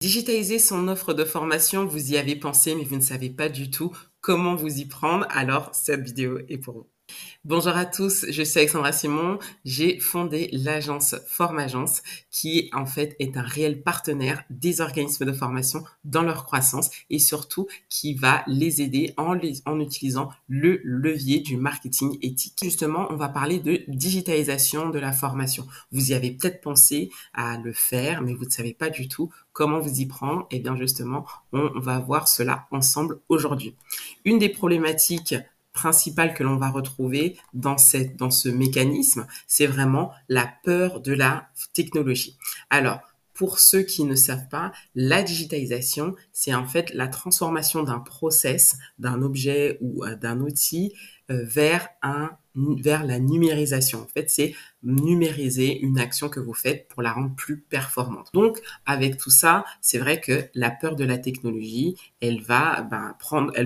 Digitaliser son offre de formation, vous y avez pensé, mais vous ne savez pas du tout comment vous y prendre, alors cette vidéo est pour vous. Bonjour à tous, je suis Alexandra Simon, j'ai fondé l'agence Formagence qui en fait est un réel partenaire des organismes de formation dans leur croissance et surtout qui va les aider en utilisant le levier du marketing éthique. Justement, on va parler de digitalisation de la formation. Vous y avez peut-être pensé à le faire, mais vous ne savez pas du tout comment vous y prendre. Et bien justement, on va voir cela ensemble aujourd'hui. Une des problématiques principale que l'on va retrouver dans ce mécanisme, c'est vraiment la peur de la technologie. Alors, pour ceux qui ne savent pas, la digitalisation, c'est en fait la transformation d'un process, d'un objet ou d'un outil vers la numérisation. En fait, c'est numériser une action que vous faites pour la rendre plus performante. Donc, avec tout ça, c'est vrai que la peur de la technologie, elle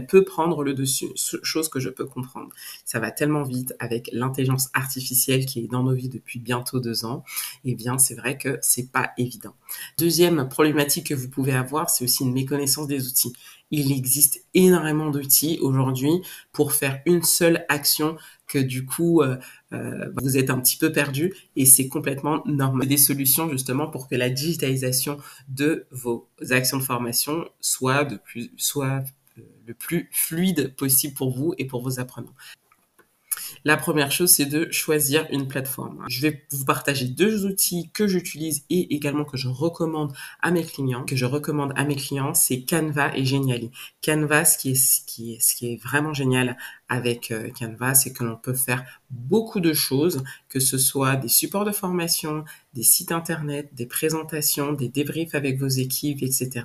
peut prendre le dessus, chose que je peux comprendre. Ça va tellement vite avec l'intelligence artificielle qui est dans nos vies depuis bientôt 2 ans. Eh bien, c'est vrai que c'est pas évident. Deuxième problématique que vous pouvez avoir, c'est aussi une méconnaissance des outils. Il existe énormément d'outils aujourd'hui pour faire une seule action que du coup, vous êtes un petit peu perdu et c'est complètement normal. Des solutions justement pour que la digitalisation de vos actions de formation soit le plus fluide possible pour vous et pour vos apprenants. La première chose, c'est de choisir une plateforme. Je vais vous partager 2 outils que j'utilise et également que je recommande à mes clients. C'est Canva et Genially. Canva, ce qui est vraiment génial avec Canva, c'est que l'on peut faire beaucoup de choses, que ce soit des supports de formation, des sites internet, des présentations, des débriefs avec vos équipes, etc.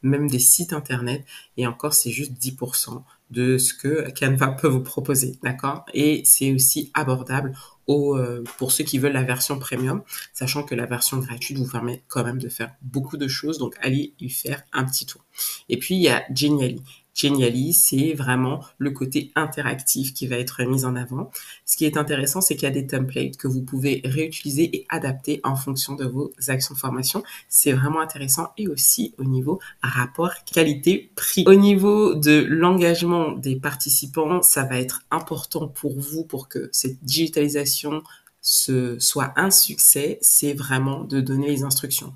Même des sites internet. Et encore, c'est juste 10% de ce que Canva peut vous proposer, d'accord? Et c'est aussi abordable pour ceux qui veulent la version premium, sachant que la version gratuite vous permet quand même de faire beaucoup de choses, donc allez y faire un petit tour. Et puis, il y a Genially. Genially, c'est vraiment le côté interactif qui va être mis en avant. Ce qui est intéressant, c'est qu'il y a des templates que vous pouvez réutiliser et adapter en fonction de vos actions de formation. C'est vraiment intéressant et aussi au niveau rapport qualité-prix. Au niveau de l'engagement des participants, ça va être important pour vous pour que cette digitalisation soit un succès, c'est vraiment de donner les instructions.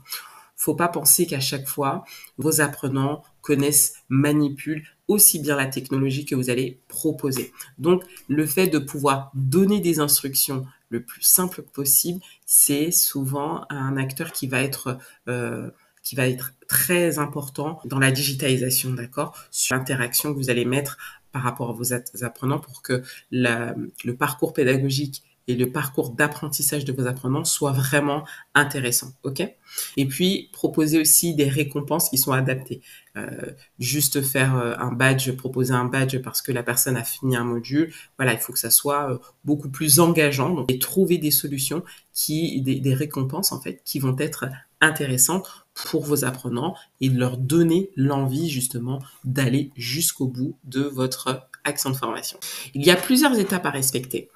Faut pas penser qu'à chaque fois, vos apprenants connaissent, manipulent aussi bien la technologie que vous allez proposer. Donc, le fait de pouvoir donner des instructions le plus simple possible, c'est souvent un acteur qui va être très important dans la digitalisation, d'accord? Sur l'interaction que vous allez mettre par rapport à vos apprenants pour que le parcours pédagogique et le parcours d'apprentissage de vos apprenants soit vraiment intéressant, ok? Et puis, proposer aussi des récompenses qui sont adaptées. Juste faire proposer un badge parce que la personne a fini un module, voilà, il faut que ça soit beaucoup plus engageant. Donc, et trouver des solutions des récompenses, en fait, qui vont être intéressantes pour vos apprenants et de leur donner l'envie, justement, d'aller jusqu'au bout de votre action de formation. Il y a plusieurs étapes à respecter.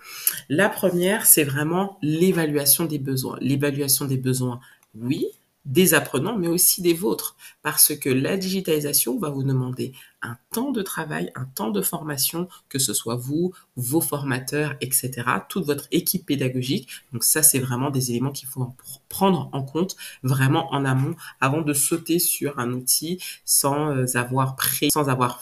La première, c'est vraiment l'évaluation des besoins. L'évaluation des besoins, oui, des apprenants, mais aussi des vôtres. Parce que la digitalisation va vous demander un temps de travail, un temps de formation, que ce soit vous, vos formateurs, etc., toute votre équipe pédagogique. Donc ça, c'est vraiment des éléments qu'il faut prendre en compte vraiment en amont avant de sauter sur un outil sans avoir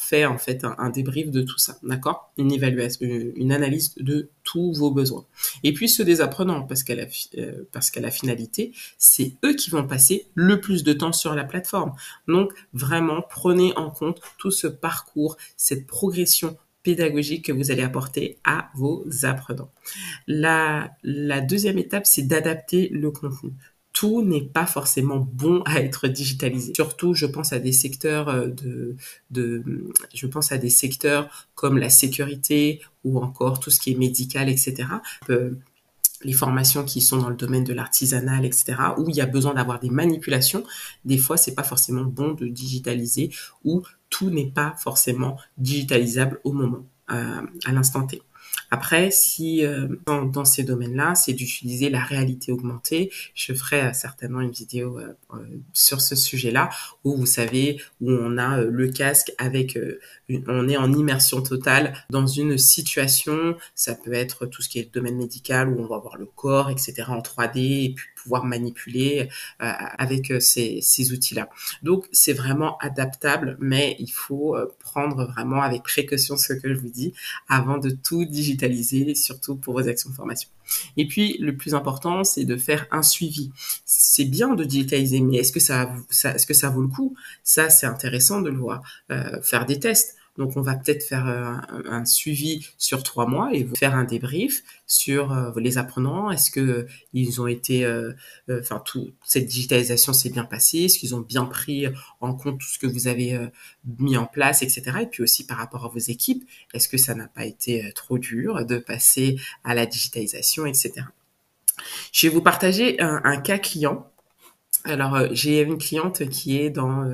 fait en fait un débrief de tout ça, d'accord? Une évaluation, une analyse de tous vos besoins. Et puis ceux des apprenants, parce qu'à la finalité, c'est eux qui vont passer le plus de temps sur la plateforme. Donc vraiment, prenez en compte tout ce parcours, cette progression pédagogique que vous allez apporter à vos apprenants. La deuxième étape, c'est d'adapter le contenu. Tout n'est pas forcément bon à être digitalisé. Surtout, je pense à des secteurs je pense à des secteurs comme la sécurité ou encore tout ce qui est médical, etc. Les formations qui sont dans le domaine de l'artisanal, etc., où il y a besoin d'avoir des manipulations, des fois, c'est pas forcément bon de digitaliser ou tout n'est pas forcément digitalisable au moment, à l'instant T. Après, si dans ces domaines-là, c'est d'utiliser la réalité augmentée, je ferai certainement une vidéo sur ce sujet-là, où vous savez, où on a le casque avec, on est en immersion totale dans une situation, ça peut être tout ce qui est le domaine médical, où on va voir le corps, etc. en 3D, et puis pouvoir manipuler avec ces outils-là. Donc, c'est vraiment adaptable, mais il faut prendre vraiment avec précaution ce que je vous dis avant de tout digitaliser, surtout pour vos actions de formation. Et puis, le plus important, c'est de faire un suivi. C'est bien de digitaliser, mais est-ce que est-ce que ça vaut le coup? Ça, c'est intéressant de le voir. Faire des tests. Donc, on va peut-être faire un suivi sur 3 mois et faire un débrief sur les apprenants. Est-ce que ils ont été, enfin, toute cette digitalisation s'est bien passée? Est-ce qu'ils ont bien pris en compte tout ce que vous avez mis en place, etc. Et puis aussi par rapport à vos équipes, est-ce que ça n'a pas été trop dur de passer à la digitalisation, etc. Je vais vous partager un cas client. Alors, j'ai une cliente qui est dans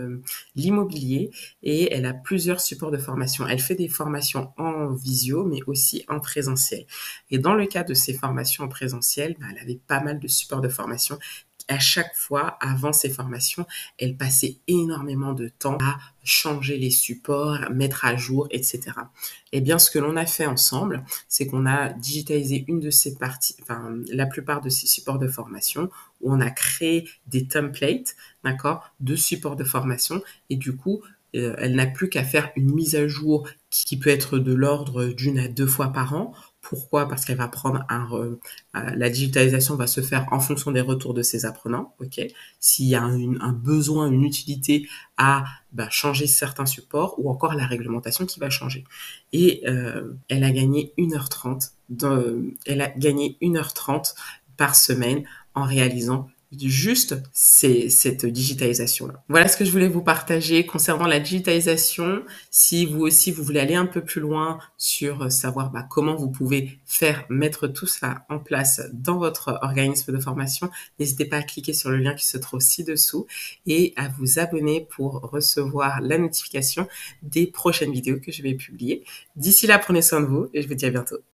l'immobilier et elle a plusieurs supports de formation. Elle fait des formations en visio, mais aussi en présentiel. Et dans le cas de ces formations en présentiel, elle avait pas mal de supports de formation. À chaque fois, avant ces formations, elle passait énormément de temps à changer les supports, mettre à jour, etc. Eh bien, ce que l'on a fait ensemble, c'est qu'on a digitalisé une de ces parties, enfin, la plupart de ces supports de formation, où on a créé des templates, d'accord, de supports de formation, et du coup, elle n'a plus qu'à faire une mise à jour qui peut être de l'ordre d'1 à 2 fois par an. Pourquoi? Parce qu'elle va prendre la digitalisation va se faire en fonction des retours de ses apprenants, ok? S'il y a un besoin, une utilité à changer certains supports ou encore la réglementation qui va changer. Et elle a gagné 1h30 elle a gagné 1h30 par semaine en réalisant juste cette digitalisation-là. Voilà ce que je voulais vous partager concernant la digitalisation. Si vous aussi, vous voulez aller un peu plus loin sur savoir comment vous pouvez mettre tout ça en place dans votre organisme de formation, n'hésitez pas à cliquer sur le lien qui se trouve ci-dessous et à vous abonner pour recevoir la notification des prochaines vidéos que je vais publier. D'ici là, prenez soin de vous et je vous dis à bientôt.